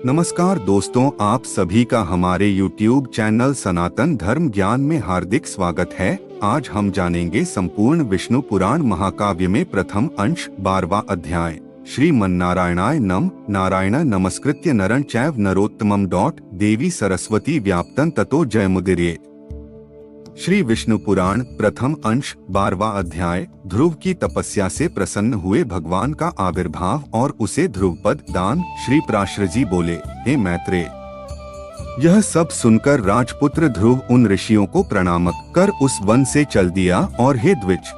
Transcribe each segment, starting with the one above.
नमस्कार दोस्तों, आप सभी का हमारे YouTube चैनल सनातन धर्म ज्ञान में हार्दिक स्वागत है। आज हम जानेंगे संपूर्ण विष्णु पुराण महाकाव्य में प्रथम अंश 12वां अध्याय श्रीमन्नारायणाय नमः। नारायण नमस्कृत्य नरं चैव नरोत्तमं देवी सरस्वती व्याप्तं ततो जयमुदीरयेत्। श्री विष्णु पुराण प्रथम अंश 12वां अध्याय। ध्रुव की तपस्या से प्रसन्न हुए भगवान का आविर्भाव और उसे ध्रुवपद दान। श्री पराशर जी बोले, हे मैत्रेय, यह सब सुनकर राजपुत्र ध्रुव उन ऋषियों को प्रणाम कर उस वन से चल दिया और हे द्विज,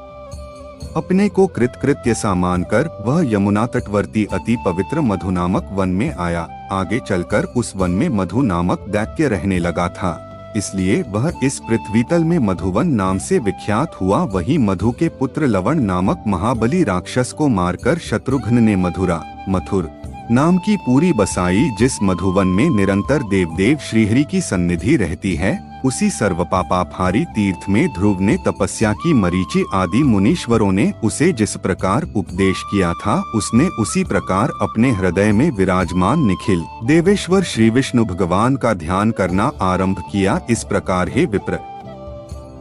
अपने को कृतकृत्य सा मानकर वह यमुना तटवर्ती अति पवित्र मधु नामक वन में आया। आगे चलकर उस वन में मधु नामक दैत्य रहने लगा था, इसलिए वह इस पृथ्वीतल में मधुवन नाम से विख्यात हुआ। वही मधु के पुत्र लवण नामक महाबली राक्षस को मारकर शत्रुघ्न ने मथुर नाम की पूरी बसाई। जिस मधुवन में निरंतर देवदेव श्रीहरि की सन्निधि रहती है, उसी सर्वपापापहारी तीर्थ में ध्रुव ने तपस्या की। मरीचि आदि मुनीश्वरों ने उसे जिस प्रकार उपदेश किया था, उसने उसी प्रकार अपने हृदय में विराजमान निखिल देवेश्वर श्री विष्णु भगवान का ध्यान करना आरंभ किया। इस प्रकार हे विप्र,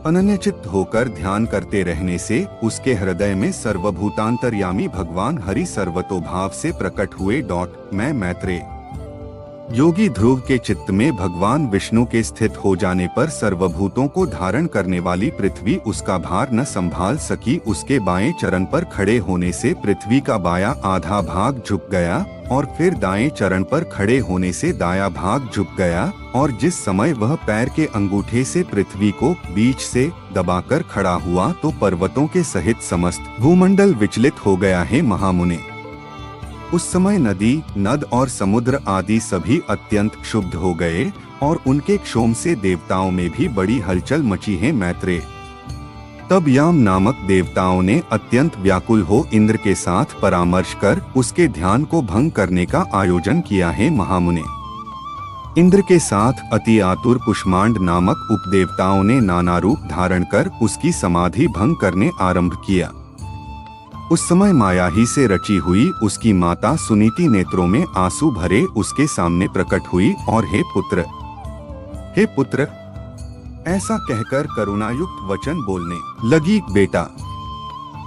अनन्यचित्त होकर ध्यान करते रहने से उसके हृदय में सर्वभूतांतर्यामी भगवान हरि सर्वतोभाव से प्रकट हुए। मैं मैत्रेय, योगी ध्रुव के चित्त में भगवान विष्णु के स्थित हो जाने पर सर्वभूतों को धारण करने वाली पृथ्वी उसका भार न संभाल सकी। उसके बाएं चरण पर खड़े होने से पृथ्वी का बायां आधा भाग झुक गया और फिर दाएं चरण पर खड़े होने से दायां भाग झुक गया। और जिस समय वह पैर के अंगूठे से पृथ्वी को बीच से दबाकर खड़ा हुआ तो पर्वतों के सहित समस्त भूमंडल विचलित हो गया है महामुने। उस समय नदी, नद और समुद्र आदि सभी अत्यंत क्षुब्ध हो गए और उनके क्षोभ से देवताओं में भी बड़ी हलचल मची है मैत्रेय। तब याम नामक देवताओं ने अत्यंत व्याकुल हो इंद्र के साथ परामर्श कर उसके ध्यान को भंग करने का आयोजन किया है महामुने। इंद्र के साथ अति आतुर कुष्मांड नामक उपदेवताओं ने नाना रूप धारण कर उसकी समाधि भंग करने आरंभ किया। उस समय माया ही से रची हुई उसकी माता सुनीति नेत्रों में आंसू भरे उसके सामने प्रकट हुई और हे पुत्र, ऐसा कहकर करुणायुक्त वचन बोलने लगी, बेटा,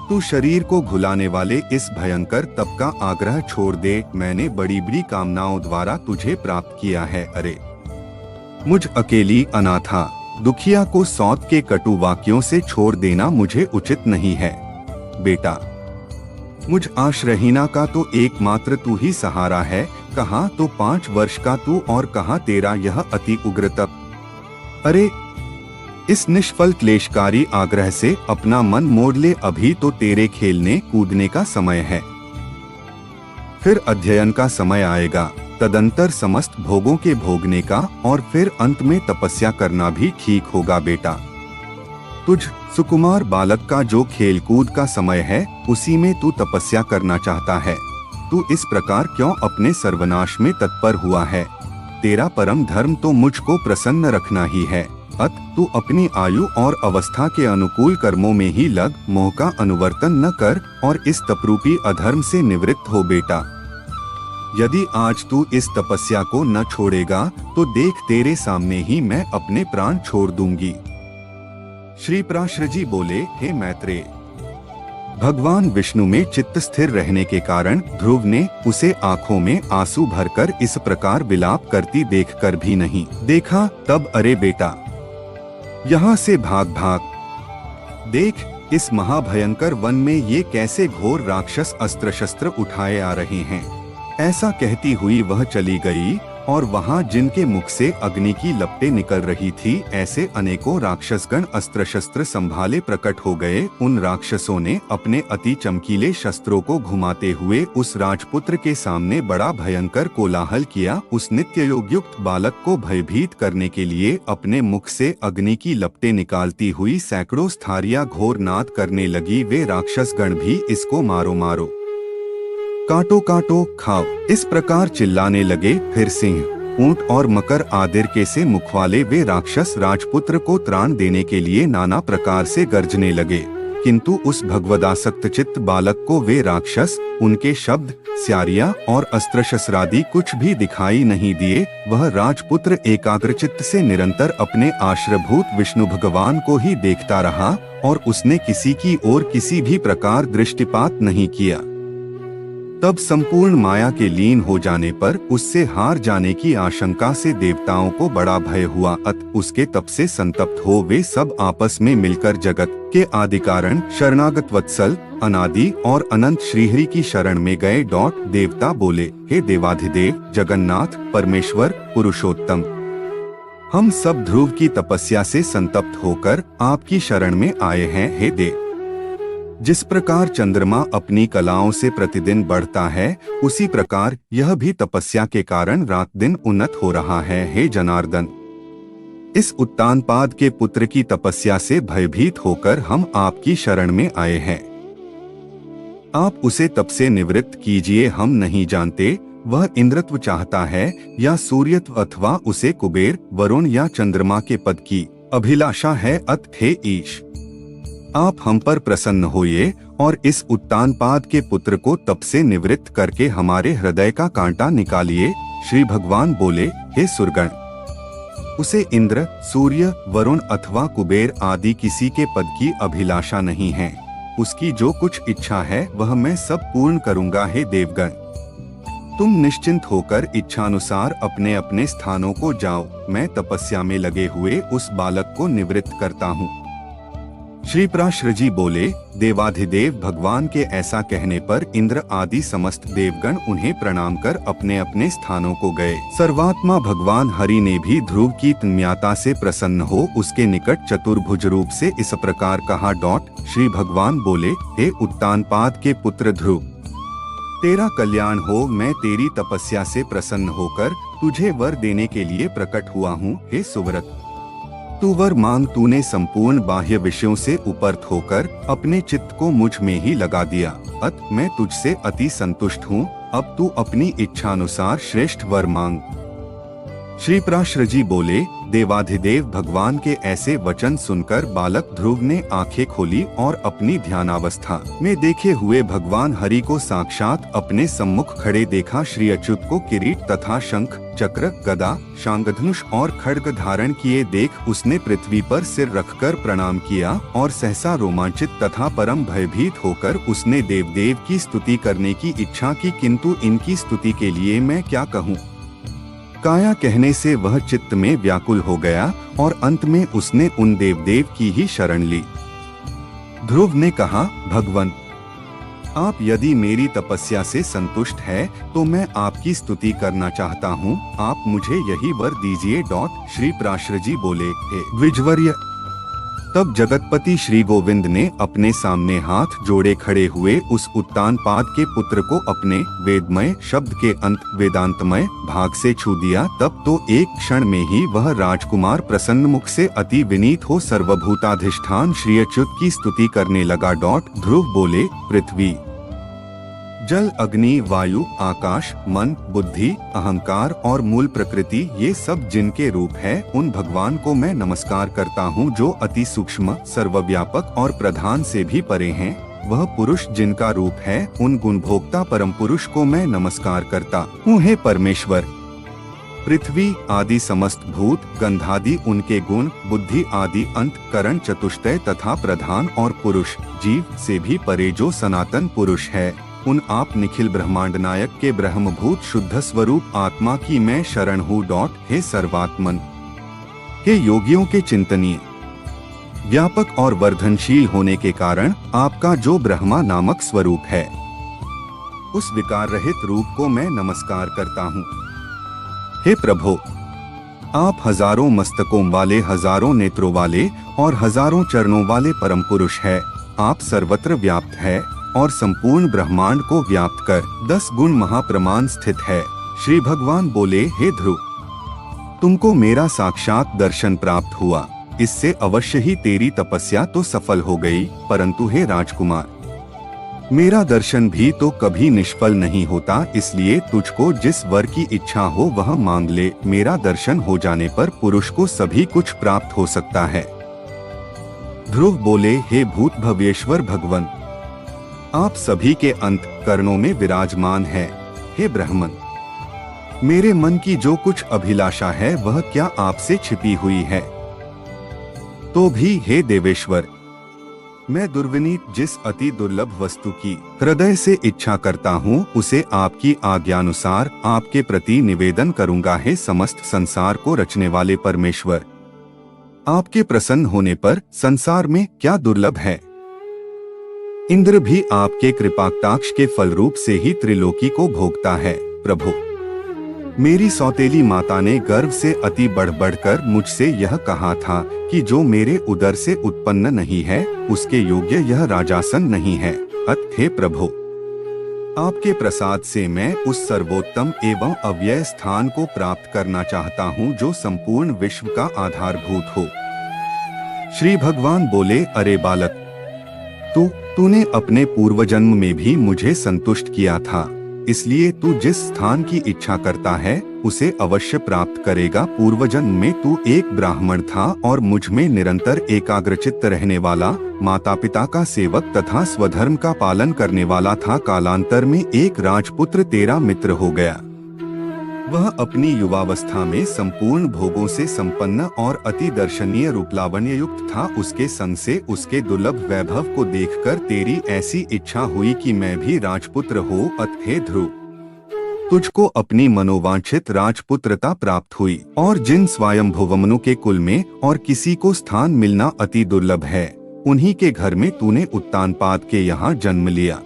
तू शरीर को घुलाने वाले इस भयंकर तप का आग्रह छोड़ दे। मैंने बड़ी बड़ी कामनाओं द्वारा तुझे प्राप्त किया है। अरे मुझ अकेली अनाथा दुखिया को सौत के कटु वाक्यों से छोड़ देना मुझे उचित नहीं है। बेटा, मुझ आश्रहीना का तो एकमात्र तू ही सहारा है। कहाँ तो 5 वर्ष का तू और कहाँ तेरा यह अति उग्र तप। अरे इस निष्फल क्लेशकारी आग्रह से अपना मन मोड़ ले। अभी तो तेरे खेलने कूदने का समय है, फिर अध्ययन का समय आएगा, तदंतर समस्त भोगों के भोगने का, और फिर अंत में तपस्या करना भी ठीक होगा। बेटा, तुझ सुकुमार बालक का जो खेलकूद का समय है, उसी में तू तपस्या करना चाहता है। तू इस प्रकार क्यों अपने सर्वनाश में तत्पर हुआ है? तेरा परम धर्म तो मुझको प्रसन्न रखना ही है। अत तू अपनी आयु और अवस्था के अनुकूल कर्मों में ही लग, मोह का अनुवर्तन न कर और इस तपरूपी अधर्म से निवृत्त हो। बेटा, यदि आज तू इस तपस्या को न छोड़ेगा तो देख, तेरे सामने ही मैं अपने प्राण छोड़ दूंगी। श्री पराशर जी बोले, हे मैत्रेय, भगवान विष्णु में चित्त स्थिर रहने के कारण ध्रुव ने उसे आंखों में आंसू भरकर इस प्रकार विलाप करती देखकर भी नहीं देखा। तब अरे बेटा, यहाँ से भाग भाग, देख इस महाभयंकर वन में ये कैसे घोर राक्षस अस्त्र शस्त्र उठाए आ रहे हैं। ऐसा कहती हुई वह चली गई और वहां जिनके मुख से अग्नि की लपटें निकल रही थी, ऐसे अनेकों राक्षसगण अस्त्र शस्त्र संभाले प्रकट हो गए। उन राक्षसों ने अपने अति चमकीले शस्त्रों को घुमाते हुए उस राजपुत्र के सामने बड़ा भयंकर कोलाहल किया। उस नित्य योगयुक्त बालक को भयभीत करने के लिए अपने मुख से अग्नि की लपटें निकालती हुई सैकड़ों स्थारियां घोर नाद करने लगी। वे राक्षसगण भी इसको मारो मारो, काटो काटो, खाओ, इस प्रकार चिल्लाने लगे। फिर सिंह, ऊंट और मकर आदिर के से मुख वाले वे राक्षस राजपुत्र को त्राण देने के लिए नाना प्रकार से गर्जने लगे किंतु उस भगवदासक्त चित्त बालक को वे राक्षस, उनके शब्द, स्यारियां और अस्त्र शस्त्रादि कुछ भी दिखाई नहीं दिए। वह राजपुत्र एकाग्रचित्त से निरंतर अपने आश्रयभूत विष्णु भगवान को ही देखता रहा और उसने किसी की ओर किसी भी प्रकार दृष्टिपात नहीं किया। तब संपूर्ण माया के लीन हो जाने पर उससे हार जाने की आशंका से देवताओं को बड़ा भय हुआ। अतः उसके तप से संतप्त हो वे सब आपस में मिलकर जगत के आदि कारण, शरणागत वत्सल, अनादि और अनंत श्रीहरि की शरण में गए। देवता बोले, हे देवाधिदेव, जगन्नाथ, परमेश्वर, पुरुषोत्तम, हम सब ध्रुव की तपस्या से संतप्त होकर आपकी शरण में आए हैं। हे देव, जिस प्रकार चंद्रमा अपनी कलाओं से प्रतिदिन बढ़ता है, उसी प्रकार यह भी तपस्या के कारण रात दिन उन्नत हो रहा है। हे जनार्दन, इस उत्तानपाद के पुत्र की तपस्या से भयभीत होकर हम आपकी शरण में आए हैं। आप उसे तप से निवृत्त कीजिए। हम नहीं जानते वह इंद्रत्व चाहता है या सूर्यत्व, अथवा उसे कुबेर, वरुण या चंद्रमा के पद की अभिलाषा है। अतः हे ईश, आप हम पर प्रसन्न होइए और इस उत्तानपाद के पुत्र को तप से निवृत्त करके हमारे हृदय का कांटा निकालिए। श्री भगवान बोले, हे सुरगण, उसे इंद्र, सूर्य, वरुण अथवा कुबेर आदि किसी के पद की अभिलाषा नहीं है। उसकी जो कुछ इच्छा है वह मैं सब पूर्ण करूंगा। हे देवगण, तुम निश्चिंत होकर इच्छानुसार अपने अपने स्थानों को जाओ। मैं तपस्या में लगे हुए उस बालक को निवृत्त करता हूँ। श्री पराशर जी बोले, देवाधिदेव भगवान के ऐसा कहने पर इंद्र आदि समस्त देवगण उन्हें प्रणाम कर अपने अपने स्थानों को गए। सर्वात्मा भगवान हरि ने भी ध्रुव की तन्मयता से प्रसन्न हो उसके निकट चतुर्भुज रूप से इस प्रकार कहा। श्री भगवान बोले, हे उत्तानपाद के पुत्र ध्रुव, तेरा कल्याण हो। मैं तेरी तपस्या से प्रसन्न होकर तुझे वर देने के लिए प्रकट हुआ हूँ। हे सुव्रत, तू वर मांग। तूने संपूर्ण बाह्य विषयों से उपरत होकर अपने चित्त को मुझ में ही लगा दिया। अतः मैं तुझसे अति संतुष्ट हूँ। अब तू अपनी इच्छानुसार श्रेष्ठ वर मांग। श्री पराशर जी बोले, देवाधिदेव भगवान के ऐसे वचन सुनकर बालक ध्रुव ने आंखें खोली और अपनी ध्यानावस्था में देखे हुए भगवान हरि को साक्षात अपने सम्मुख खड़े देखा। श्री अच्युत को किरीट तथा शंख, चक्र, गदा, शांगधनुष और खड्ग धारण किए देख उसने पृथ्वी पर सिर रखकर प्रणाम किया और सहसा रोमांचित तथा परम भयभीत होकर उसने देवदेव की स्तुति करने की इच्छा की, किंतु इनकी स्तुति के लिए मैं क्या कहूँ। काया कहने से वह चित्त में व्याकुल हो गया और अंत में उसने उन देवदेव की ही शरण ली। ध्रुव ने कहा, भगवन, आप यदि मेरी तपस्या से संतुष्ट है तो मैं आपकी स्तुति करना चाहता हूँ। आप मुझे यही वर दीजिए। श्री पराशर जी बोले, हे द्विजवर्य। तब जगतपति श्री गोविंद ने अपने सामने हाथ जोड़े खड़े हुए उस उत्तानपाद के पुत्र को अपने वेदमय शब्द के अंत वेदांतमय भाग से छू दिया। तब तो एक क्षण में ही वह राजकुमार प्रसन्न मुख से अति विनीत हो सर्वभूताधिष्ठान श्री अच्युत की स्तुति करने लगा। ध्रुव बोले, पृथ्वी, जल, अग्नि, वायु, आकाश, मन, बुद्धि, अहंकार और मूल प्रकृति, ये सब जिनके रूप है उन भगवान को मैं नमस्कार करता हूँ जो अति सूक्ष्म, सर्वव्यापक और प्रधान से भी परे हैं। वह पुरुष जिनका रूप है उन गुणभोक्ता परम पुरुष को मैं नमस्कार करता हूँ। हे परमेश्वर, पृथ्वी आदि समस्त भूत, गंधादि उनके गुण, बुद्धि आदि अंत करण चतुष्टय तथा प्रधान और पुरुष जीव से भी परे जो सनातन पुरुष है, उन आप निखिल ब्रह्मांड नायक के ब्रह्मभूत शुद्ध स्वरूप आत्मा की मैं शरण हूँ। हे सर्वात्मन, हे योगियों के चिंतनीय, व्यापक और वर्धनशील होने के कारण आपका जो ब्रह्मा नामक स्वरूप है, उस विकार रहित रूप को मैं नमस्कार करता हूँ। हे प्रभो, आप हजारों मस्तकों वाले, हजारों नेत्रों वाले और हजारों चरणों वाले परम पुरुष है। आप सर्वत्र व्याप्त है और संपूर्ण ब्रह्मांड को व्याप्त कर 10 गुण महाप्रमाण स्थित है। श्री भगवान बोले, हे ध्रुव, तुमको मेरा साक्षात दर्शन प्राप्त हुआ, इससे अवश्य ही तेरी तपस्या तो सफल हो गई, परंतु हे राजकुमार, मेरा दर्शन भी तो कभी निष्फल नहीं होता, इसलिए तुझको जिस वर की इच्छा हो वह मांग ले। मेरा दर्शन हो जाने पर पुरुष को सभी कुछ प्राप्त हो सकता है। ध्रुव बोले, हे भूत भव्येश्वर भगवन, आप सभी के अंत करणों में विराजमान है। हे ब्राह्मण, मेरे मन की जो कुछ अभिलाषा है वह क्या आपसे छिपी हुई है? तो भी हे देवेश्वर, मैं दुर्विनीत जिस अति दुर्लभ वस्तु की हृदय से इच्छा करता हूँ उसे आपकी आज्ञानुसार आपके प्रति निवेदन करूँगा। हे समस्त संसार को रचने वाले परमेश्वर, आपके प्रसन्न होने पर संसार में क्या दुर्लभ है? इंद्र भी आपके कृपाकटाक्ष के फलरूप से ही त्रिलोकी को भोगता है। प्रभु, मेरी सौतेली माता ने गर्व से अति बढ़ बढ़कर मुझसे यह कहा था कि जो मेरे उदर से उत्पन्न नहीं है उसके योग्य यह राजासन नहीं है। अत हे प्रभु, आपके प्रसाद से मैं उस सर्वोत्तम एवं अव्यय स्थान को प्राप्त करना चाहता हूँ जो संपूर्ण विश्व का आधारभूत हो। श्री भगवान बोले, अरे बालक, तूने अपने पूर्व जन्म में भी मुझे संतुष्ट किया था, इसलिए तू जिस स्थान की इच्छा करता है उसे अवश्य प्राप्त करेगा। पूर्व जन्म में तू एक ब्राह्मण था और मुझ में निरंतर एकाग्रचित्त रहने वाला, माता पिता का सेवक तथा स्वधर्म का पालन करने वाला था। कालांतर में एक राजपुत्र तेरा मित्र हो गया। वह अपनी युवावस्था में संपूर्ण भोगों से संपन्न और अति दर्शनीय रूपलावण्य युक्त था। उसके संग से उसके दुर्लभ वैभव को देखकर तेरी ऐसी इच्छा हुई कि मैं भी राजपुत्र हो। अत हे ध्रुव, तुझको अपनी मनोवांछित राजपुत्रता प्राप्त हुई और जिन स्वयंभुवमनु के कुल में और किसी को स्थान मिलना अति दुर्लभ है, उन्हीं के घर में तूने उत्तानपाद के यहाँ जन्म लिया।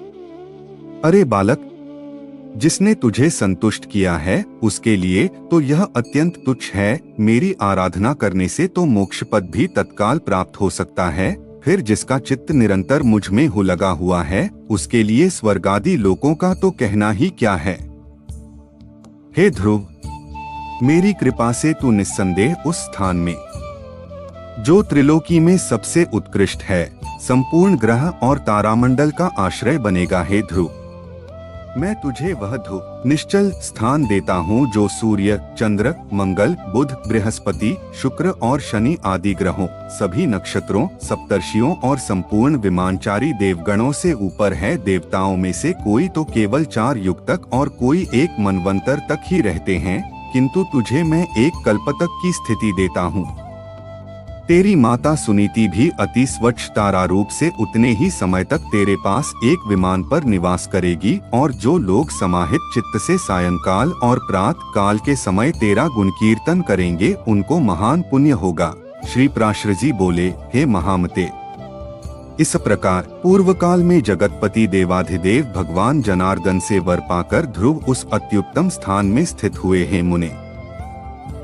अरे बालक, जिसने तुझे संतुष्ट किया है उसके लिए तो यह अत्यंत तुच्छ है। मेरी आराधना करने से तो मोक्ष पद भी तत्काल प्राप्त हो सकता है। फिर जिसका चित्त निरंतर मुझ में हो लगा हुआ है उसके लिए स्वर्गादि लोकों का तो कहना ही क्या है। हे ध्रुव, मेरी कृपा से तू निस्संदेह उस स्थान में जो त्रिलोकी में सबसे उत्कृष्ट है, संपूर्ण ग्रह और तारामंडल का आश्रय बनेगा। हे ध्रुव, मैं तुझे वह ध्रुव निश्चल स्थान देता हूँ जो सूर्य, चंद्र, मंगल, बुध, बृहस्पति, शुक्र और शनि आदि ग्रहों, सभी नक्षत्रों, सप्तर्षियों और संपूर्ण विमानचारी देवगणों से ऊपर है। देवताओं में से कोई तो केवल 4 युग तक और कोई 1 मनवंतर तक ही रहते हैं, किंतु तुझे मैं 1 कल्प तक की स्थिति देता हूँ। तेरी माता सुनीति भी अति स्वच्छ तारारूप से उतने ही समय तक तेरे पास एक विमान पर निवास करेगी और जो लोग समाहित चित्त से सायंकाल और प्रातः काल के समय तेरा गुण कीर्तन करेंगे उनको महान पुण्य होगा। श्री प्राशर जी बोले, हे महामते, इस प्रकार पूर्व काल में जगतपति देवाधिदेव भगवान जनार्दन से वर पाकर ध्रुव उस अत्युत्तम स्थान में स्थित हुए हैं। मुने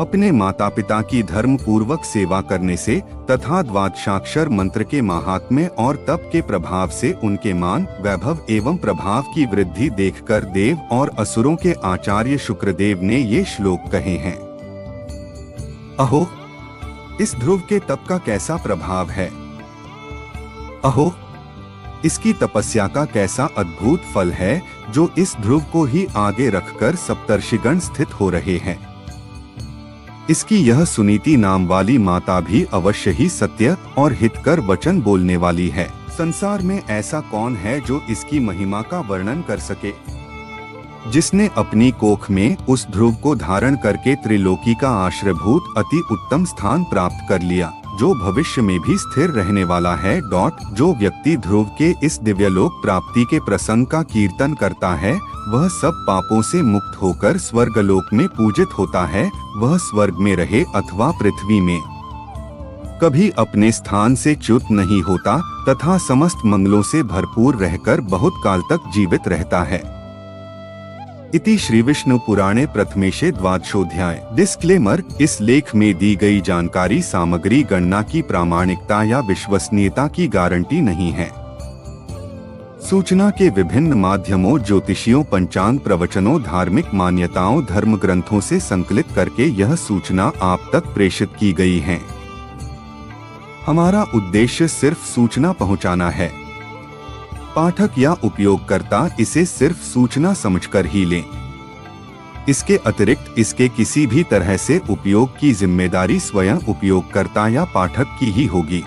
अपने माता पिता की धर्म पूर्वक सेवा करने से तथा द्वादशाक्षर मंत्र के महात्म्य और तप के प्रभाव से उनके मान, वैभव एवं प्रभाव की वृद्धि देखकर देव और असुरों के आचार्य शुक्रदेव ने ये श्लोक कहे हैं। अहो, इस ध्रुव के तप का कैसा प्रभाव है! अहो, इसकी तपस्या का कैसा अद्भुत फल है जो इस ध्रुव को ही आगे रखकर सप्तर्षिगण स्थित हो रहे हैं। इसकी यह सुनीति नाम वाली माता भी अवश्य ही सत्य और हितकर वचन बोलने वाली है। संसार में ऐसा कौन है जो इसकी महिमा का वर्णन कर सके। जिसने अपनी कोख में उस ध्रुव को धारण करके त्रिलोकी का आश्रयभूत अति उत्तम स्थान प्राप्त कर लिया, जो भविष्य में भी स्थिर रहने वाला है। जो व्यक्ति ध्रुव के इस दिव्यलोक प्राप्ति के प्रसंग का कीर्तन करता है वह सब पापों से मुक्त होकर स्वर्गलोक में पूजित होता है। वह स्वर्ग में रहे अथवा पृथ्वी में कभी अपने स्थान से च्युत नहीं होता तथा समस्त मंगलों से भरपूर रहकर बहुत काल तक जीवित रहता है। इति श्री विष्णु पुराणे प्रथमेशे द्वादशोध्याय। डिस्क्लेमर, इस लेख में दी गई जानकारी सामग्री गणना की प्रामाणिकता या विश्वसनीयता की गारंटी नहीं है। सूचना के विभिन्न माध्यमों, ज्योतिषियों, पंचांग प्रवचनों, धार्मिक मान्यताओं, धर्म ग्रंथों से संकलित करके यह सूचना आप तक प्रेषित की गई है। हमारा उद्देश्य सिर्फ सूचना पहुंचाना है। पाठक या उपयोगकर्ता इसे सिर्फ सूचना समझकर ही लें। इसके अतिरिक्त इसके किसी भी तरह से उपयोग की जिम्मेदारी स्वयं उपयोगकर्ता या पाठक की ही होगी।